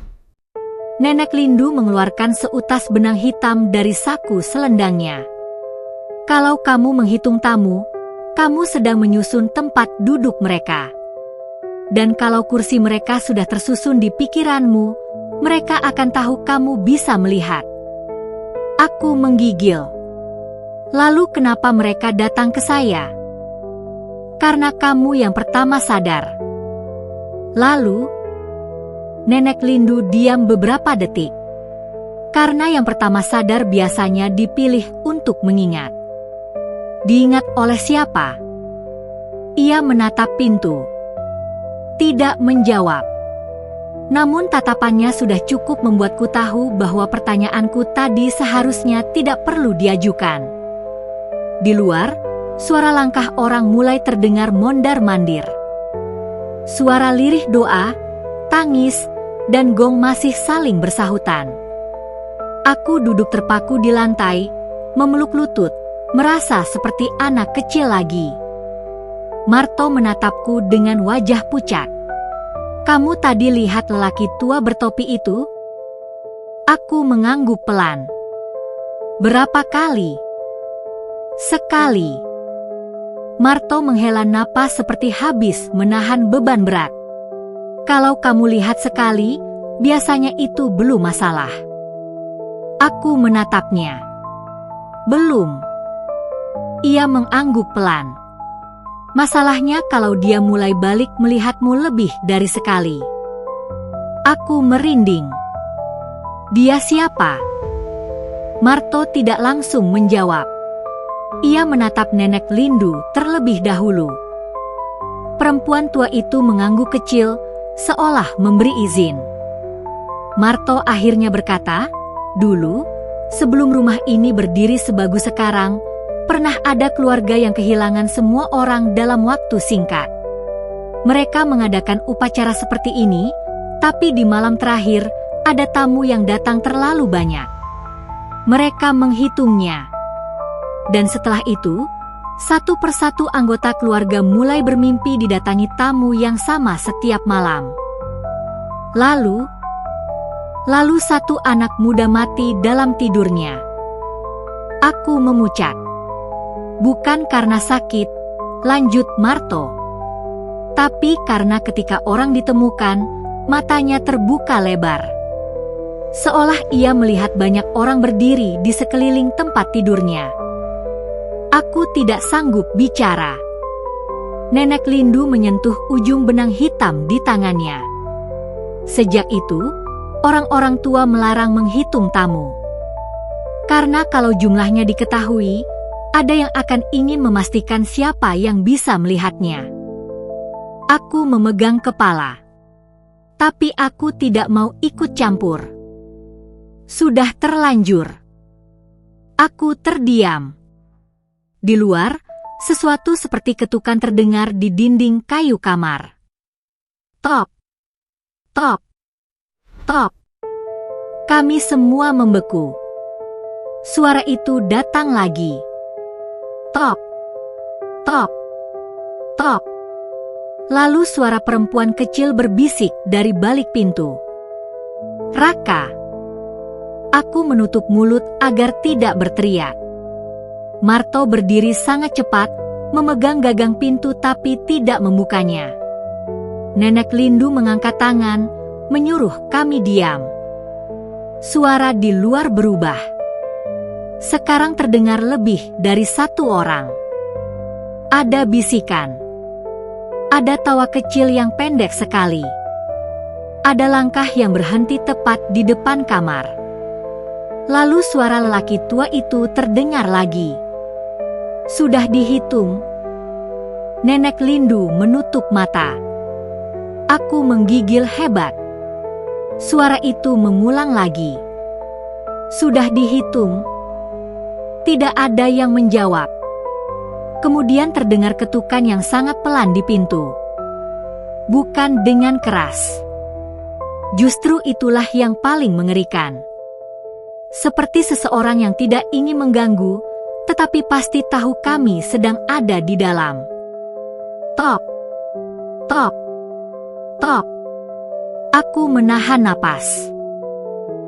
Nenek Lindu mengeluarkan seutas benang hitam dari saku selendangnya. "Kalau kamu menghitung tamu, kamu sedang menyusun tempat duduk mereka. Dan kalau kursi mereka sudah tersusun di pikiranmu, mereka akan tahu kamu bisa melihat." Aku menggigil. "Lalu kenapa mereka datang ke saya?" "Karena kamu yang pertama sadar." "Lalu?" Nenek Lindu diam beberapa detik. "Karena yang pertama sadar biasanya dipilih untuk mengingat." "Diingat oleh siapa?" Ia menatap pintu. Tidak menjawab. Namun tatapannya sudah cukup membuatku tahu bahwa pertanyaanku tadi seharusnya tidak perlu diajukan. Di luar, suara langkah orang mulai terdengar mondar-mandir. Suara lirih doa, tangis, dan gong masih saling bersahutan. Aku duduk terpaku di lantai, memeluk lutut, merasa seperti anak kecil lagi. Marto menatapku dengan wajah pucat. "Kamu tadi lihat lelaki tua bertopi itu?" Aku mengangguk pelan. "Berapa kali?" "Sekali." Marto menghela napas seperti habis menahan beban berat. "Kalau kamu lihat sekali, biasanya itu belum masalah." Aku menatapnya. "Belum." Ia mengangguk pelan. "Masalahnya kalau dia mulai balik melihatmu lebih dari sekali." Aku merinding. "Dia siapa?" Marto tidak langsung menjawab. Ia menatap Nenek Lindu terlebih dahulu. Perempuan tua itu mengangguk kecil, seolah memberi izin. Marto akhirnya berkata, "Dulu, sebelum rumah ini berdiri sebagus sekarang, pernah ada keluarga yang kehilangan semua orang dalam waktu singkat. Mereka mengadakan upacara seperti ini, tapi di malam terakhir, ada tamu yang datang terlalu banyak. Mereka menghitungnya. Dan setelah itu, satu persatu anggota keluarga mulai bermimpi didatangi tamu yang sama setiap malam. Lalu satu anak muda mati dalam tidurnya." Aku memucat. "Bukan karena sakit," lanjut Marto. "Tapi karena ketika orang ditemukan, matanya terbuka lebar. Seolah ia melihat banyak orang berdiri di sekeliling tempat tidurnya." Aku tidak sanggup bicara. Nenek Lindu menyentuh ujung benang hitam di tangannya. Sejak itu, orang-orang tua melarang menghitung tamu. Karena kalau jumlahnya diketahui, ada yang akan ingin memastikan siapa yang bisa melihatnya. Aku memegang kepala. Tapi aku tidak mau ikut campur. Sudah terlanjur. Aku terdiam. Di luar, sesuatu seperti ketukan terdengar di dinding kayu kamar. Top, top, top. Kami semua membeku. Suara itu datang lagi. Top, top, top. Lalu suara perempuan kecil berbisik dari balik pintu. Raka. Aku menutup mulut agar tidak berteriak. Marto berdiri sangat cepat, memegang gagang pintu tapi tidak membukanya. Nenek Lindu mengangkat tangan, menyuruh kami diam. Suara di luar berubah. Sekarang terdengar lebih dari satu orang. Ada bisikan. Ada tawa kecil yang pendek sekali. Ada langkah yang berhenti tepat di depan kamar. Lalu suara lelaki tua itu terdengar lagi. Sudah dihitung. Nenek Lindu menutup mata. Aku menggigil hebat. Suara itu mengulang lagi. Sudah dihitung. Tidak ada yang menjawab. Kemudian terdengar ketukan yang sangat pelan di pintu. Bukan dengan keras. Justru itulah yang paling mengerikan. Seperti seseorang yang tidak ingin mengganggu, tetapi pasti tahu kami sedang ada di dalam. Top, top, top. Aku menahan napas.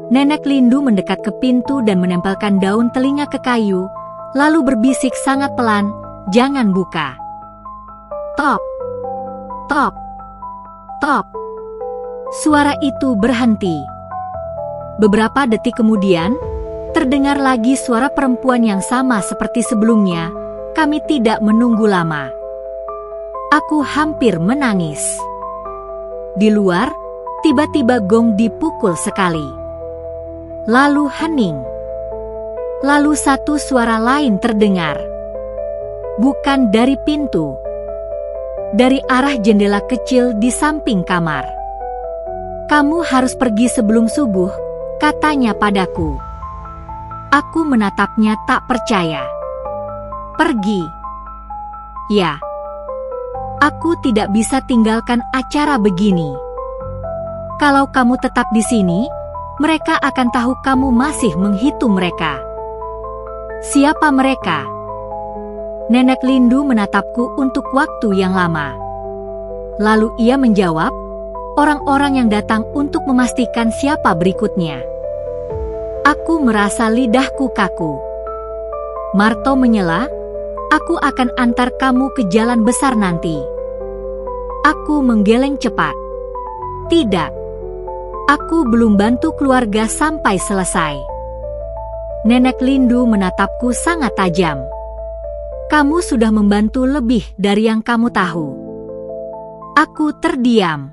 Nenek Lindu mendekat ke pintu dan menempelkan daun telinga ke kayu, lalu berbisik sangat pelan, "Jangan buka." Top, top, top. Suara itu berhenti. Beberapa detik kemudian, terdengar lagi suara perempuan yang sama seperti sebelumnya. Kami tidak menunggu lama. Aku hampir menangis. Di luar, tiba-tiba gong dipukul sekali. Lalu hening. Lalu satu suara lain terdengar. Bukan dari pintu. Dari arah jendela kecil di samping kamar. "Kamu harus pergi sebelum subuh," katanya padaku. Aku menatapnya tak percaya. Pergi? Ya. Aku tidak bisa tinggalkan acara begini. Kalau kamu tetap di sini, mereka akan tahu kamu masih menghitung mereka. Siapa mereka? Nenek Lindu menatapku untuk waktu yang lama. Lalu ia menjawab, orang-orang yang datang untuk memastikan siapa berikutnya. Aku merasa lidahku kaku. Marto menyela, "Aku akan antar kamu ke jalan besar nanti." Aku menggeleng cepat. Tidak. Aku belum bantu keluarga sampai selesai. Nenek Lindu menatapku sangat tajam. "Kamu sudah membantu lebih dari yang kamu tahu." Aku terdiam.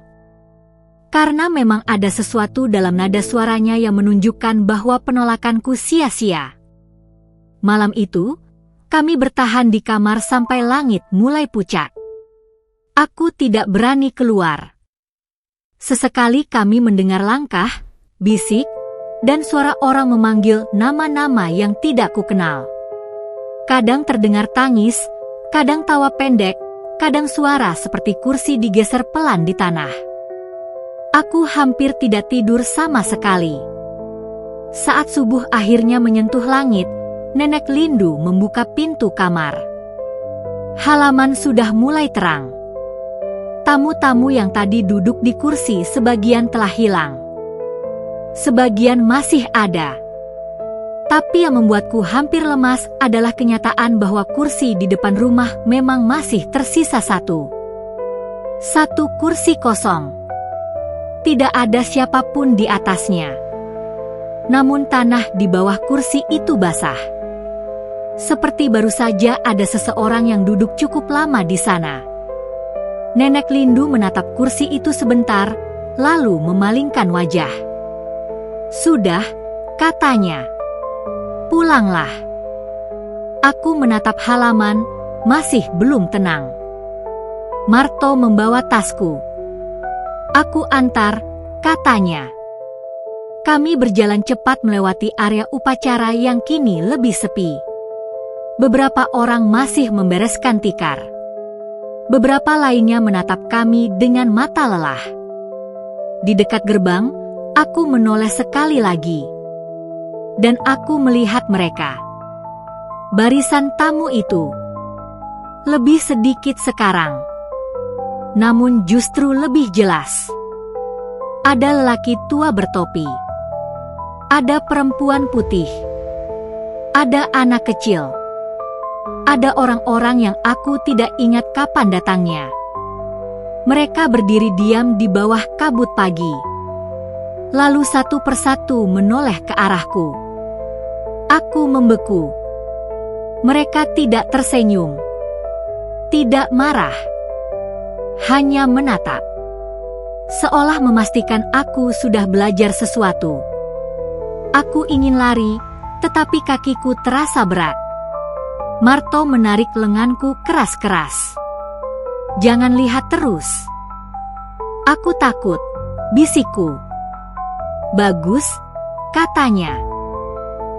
Karena memang ada sesuatu dalam nada suaranya yang menunjukkan bahwa penolakanku sia-sia. Malam itu, kami bertahan di kamar sampai langit mulai pucat. Aku tidak berani keluar. Sesekali kami mendengar langkah, bisik, dan suara orang memanggil nama-nama yang tidak kukenal. Kadang terdengar tangis, kadang tawa pendek, kadang suara seperti kursi digeser pelan di tanah. Aku hampir tidak tidur sama sekali. Saat subuh akhirnya menyentuh langit, Nenek Lindu membuka pintu kamar. Halaman sudah mulai terang. Tamu-tamu yang tadi duduk di kursi sebagian telah hilang. Sebagian masih ada. Tapi yang membuatku hampir lemas adalah kenyataan bahwa kursi di depan rumah memang masih tersisa satu. Satu kursi kosong. Tidak ada siapapun di atasnya. Namun tanah di bawah kursi itu basah. Seperti baru saja ada seseorang yang duduk cukup lama di sana. Nenek Lindu menatap kursi itu sebentar, lalu memalingkan wajah. "Sudah," katanya. "Pulanglah." Aku menatap halaman, masih belum tenang. "Marto membawa tasku." "Aku antar," katanya. Kami berjalan cepat melewati area upacara yang kini lebih sepi. Beberapa orang masih membereskan tikar. Beberapa lainnya menatap kami dengan mata lelah. Di dekat gerbang, aku menoleh sekali lagi. Dan aku melihat mereka. Barisan tamu itu. Lebih sedikit sekarang. Namun justru lebih jelas. Ada lelaki tua bertopi. Ada perempuan putih. Ada anak kecil. Ada orang-orang yang aku tidak ingat kapan datangnya. Mereka berdiri diam di bawah kabut pagi. Lalu satu persatu menoleh ke arahku. Aku membeku. Mereka tidak tersenyum. Tidak marah. Hanya menatap. Seolah memastikan aku sudah belajar sesuatu. Aku ingin lari, tetapi kakiku terasa berat. Marto menarik lenganku keras-keras. "Jangan lihat terus." "Aku takut," bisikku. "Bagus," katanya.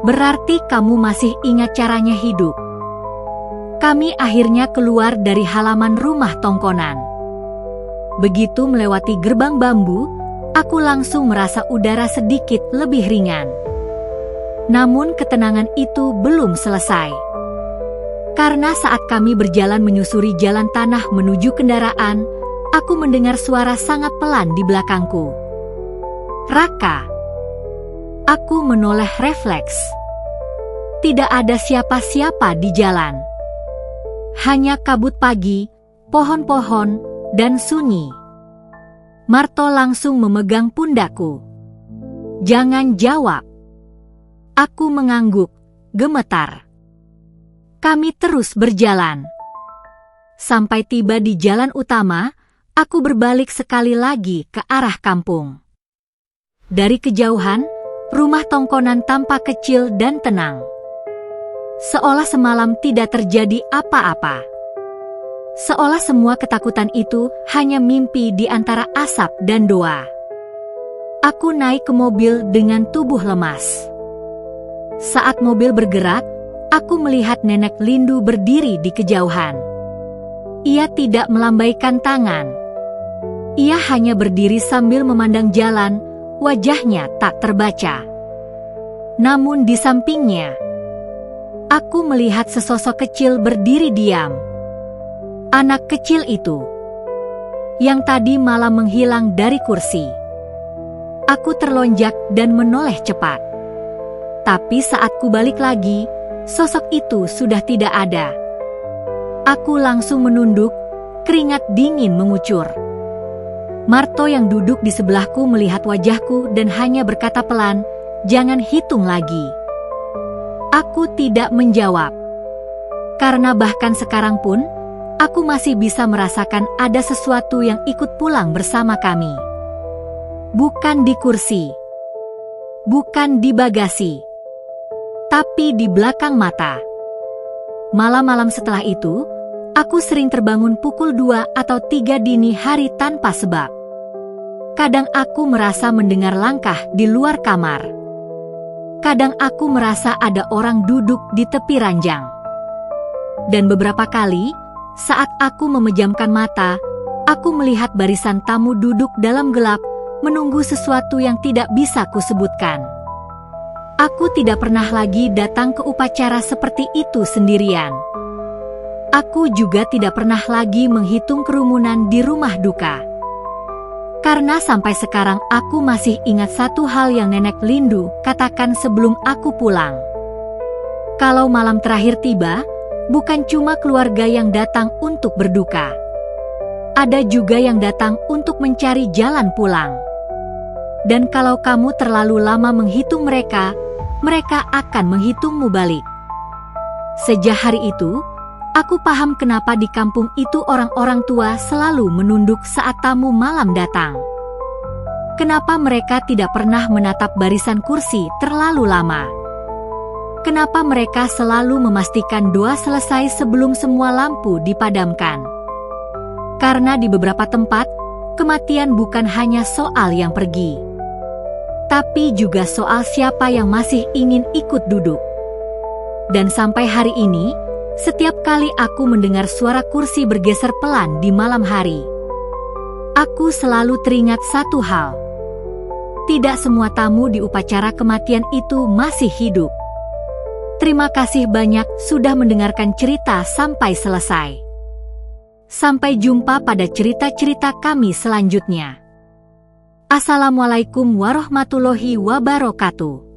"Berarti kamu masih ingat caranya hidup." Kami akhirnya keluar dari halaman rumah tongkonan. Begitu melewati gerbang bambu, aku langsung merasa udara sedikit lebih ringan. Namun ketenangan itu belum selesai. Karena saat kami berjalan menyusuri jalan tanah menuju kendaraan, aku mendengar suara sangat pelan di belakangku. "Raka." Aku menoleh refleks. Tidak ada siapa-siapa di jalan. Hanya kabut pagi, pohon-pohon, dan sunyi. Marto langsung memegang pundakku. "Jangan jawab." Aku mengangguk, gemetar. Kami terus berjalan. Sampai tiba di jalan utama, aku berbalik sekali lagi ke arah kampung. Dari kejauhan, rumah tongkonan tampak kecil dan tenang. Seolah semalam tidak terjadi apa-apa. Seolah semua ketakutan itu hanya mimpi di antara asap dan doa. Aku naik ke mobil dengan tubuh lemas. Saat mobil bergerak, aku melihat Nenek Lindu berdiri di kejauhan. Ia tidak melambaikan tangan. Ia hanya berdiri sambil memandang jalan, wajahnya tak terbaca. Namun di sampingnya, aku melihat sesosok kecil berdiri diam. Anak kecil itu, yang tadi malam menghilang dari kursi. Aku terlonjak dan menoleh cepat. Tapi saat ku balik lagi, sosok itu sudah tidak ada. Aku langsung menunduk, keringat dingin mengucur. Marto yang duduk di sebelahku melihat wajahku dan hanya berkata pelan, "Jangan hitung lagi." Aku tidak menjawab. Karena bahkan sekarang pun, aku masih bisa merasakan ada sesuatu yang ikut pulang bersama kami. Bukan di kursi. Bukan di bagasi. Tapi di belakang mata. Malam-malam setelah itu, aku sering terbangun pukul 2 atau 3 dini hari tanpa sebab. Kadang aku merasa mendengar langkah di luar kamar. Kadang aku merasa ada orang duduk di tepi ranjang. Dan beberapa kali, saat aku memejamkan mata, aku melihat barisan tamu duduk dalam gelap, menunggu sesuatu yang tidak bisa kusebutkan. Aku tidak pernah lagi datang ke upacara seperti itu sendirian. Aku juga tidak pernah lagi menghitung kerumunan di rumah duka. Karena sampai sekarang aku masih ingat satu hal yang Nenek Lindu katakan sebelum aku pulang. Kalau malam terakhir tiba, bukan cuma keluarga yang datang untuk berduka. Ada juga yang datang untuk mencari jalan pulang. Dan kalau kamu terlalu lama menghitung mereka, mereka akan menghitungmu balik. Sejak hari itu, aku paham kenapa di kampung itu orang-orang tua selalu menunduk saat tamu malam datang. Kenapa mereka tidak pernah menatap barisan kursi terlalu lama? Kenapa mereka selalu memastikan doa selesai sebelum semua lampu dipadamkan? Karena di beberapa tempat, kematian bukan hanya soal yang pergi, tapi juga soal siapa yang masih ingin ikut duduk. Dan sampai hari ini, setiap kali aku mendengar suara kursi bergeser pelan di malam hari, aku selalu teringat satu hal. Tidak semua tamu di upacara kematian itu masih hidup. Terima kasih banyak sudah mendengarkan cerita sampai selesai. Sampai jumpa pada cerita-cerita kami selanjutnya. Assalamualaikum warahmatullahi wabarakatuh.